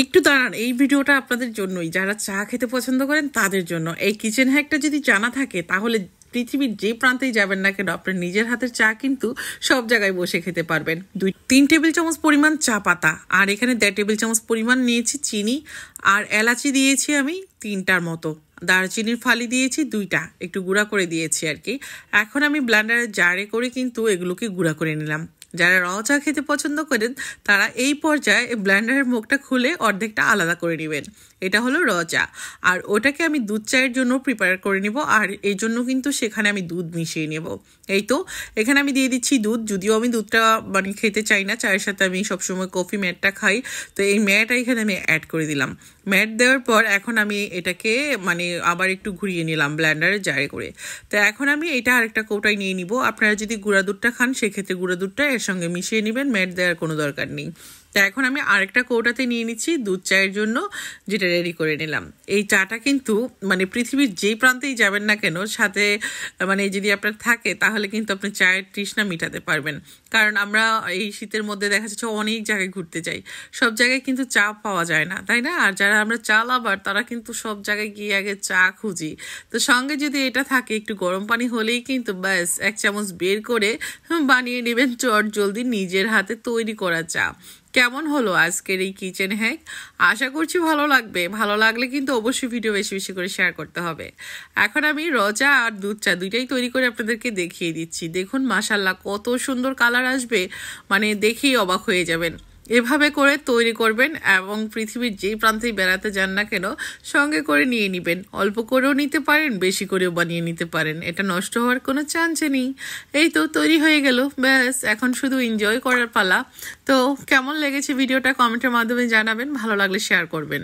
একটু দাঁড়ান, এই ভিডিওটা আপনাদের জন্যই, যারা চা খেতে পছন্দ করেন তাদের জন্য। এই কিচেন হ্যাকটা যদি জানা থাকে তাহলে পৃথিবীর যে প্রান্তেই যাবেন না কেন আপনার নিজের হাতের চা কিন্তু সব জায়গায় বসে খেতে পারবেন। 3 টেবিল চামচ পরিমাণ চা পাতা, আর এখানে 1.5 টেবিল চামচ পরিমাণ নিয়েছি চিনি, আর এলাচি দিয়েছি আমি 3টার মতো, দারচিনির ফালি দিয়েছি 2টা, একটু গুঁড়া করে দিয়েছি আর কি। এখন আমি ব্লেন্ডারে জারে করে কিন্তু এগুলোকে গুঁড়া করে নিলাম। যারা র চা খেতে পছন্দ করেন তারা এই পর্যায়ে ব্লেন্ডারের মুখটা খুলে অর্ধেকটা আলাদা করে নেবেন। এটা হলো র চা, আর ওটাকে আমি দুধ চায়ের জন্য প্রিপেয়ার করে নিব, আর এই জন্য কিন্তু সেখানে আমি দুধ মিশিয়ে নেব। এই তো এখানে আমি দিয়ে দিচ্ছি দুধ, যদিও আমি দুধটা মানে খেতে চাই না, চায়ের সাথে আমি সবসময় কফি ম্যাটটা খাই, তো এই ম্যাটটা এখানে আমি অ্যাড করে দিলাম। ম্যাট দেওয়ার পর এখন আমি এটাকে মানে আবার একটু ঘুরিয়ে নিলাম ব্লেন্ডারে জারে করে। তো এখন আমি এটা আরেকটা কৌটায় নিয়ে নিব। আপনারা যদি গুঁড়া দুধটা খান সেক্ষেত্রে গুঁড়া দুধটা এর সঙ্গে মিশিয়ে নেবেন, ম্যাট দেওয়ার কোনো দরকার নেই। তো এখন আমি আরেকটা কৌটাতে নিয়ে নিচ্ছি দুধ চায়ের জন্য, যেটা রেডি করে নিলাম। এই চাটা কিন্তু মানে পৃথিবীর যেই প্রান্তেই যাবেন না কেন সাথে মানে যদি আপনার থাকে তাহলে কিন্তু আপনি চায়ের তৃষ্ণা মেটাতে পারবেন। কারণ আমরা এই শীতের মধ্যে দেখা যাচ্ছে অনেক জায়গায় ঘুরতে যাই, সব জায়গায় কিন্তু চা পাওয়া যায় না, তাই না? আর যারা আমরা চা লাভার তারা কিন্তু সব জায়গায় গিয়ে আগে চা খুঁজি। তো সঙ্গে যদি এটা থাকে একটু গরম পানি হলেই কিন্তু ব্যাস 1 চামচ বের করে বানিয়ে নেবেন চট জলদি নিজের হাতে তৈরি করা চা। কেমন হলো আজকের এই কিচেন হ্যাক? আশা করছি ভালো লাগবে। ভালো লাগলে কিন্তু অবশ্যই ভিডিও বেশি বেশি করে শেয়ার করতে হবে। এখন আমি র চা আর দুধ চা দুইটাই তৈরি করে আপনাদেরকে দেখিয়ে দিচ্ছি। দেখুন মাশাল্লাহ কত সুন্দর কালার আসবে, মানে দেখেই অবাক হয়ে যাবেন। এভাবে করে তৈরি করবেন এবং পৃথিবীর যেই প্রান্তেই বেড়াতে যান না কেন সঙ্গে করে নিয়ে নেবেন। অল্প করেও নিতে পারেন, বেশি করেও বানিয়ে নিতে পারেন, এটা নষ্ট হওয়ার কোনো চান্সই নেই। এই তো তৈরি হয়ে গেল, ব্যাস এখন শুধু এনজয় করার পালা। তো কেমন লেগেছে ভিডিওটা কমেন্টের মাধ্যমে জানাবেন, ভালো লাগলে শেয়ার করবেন।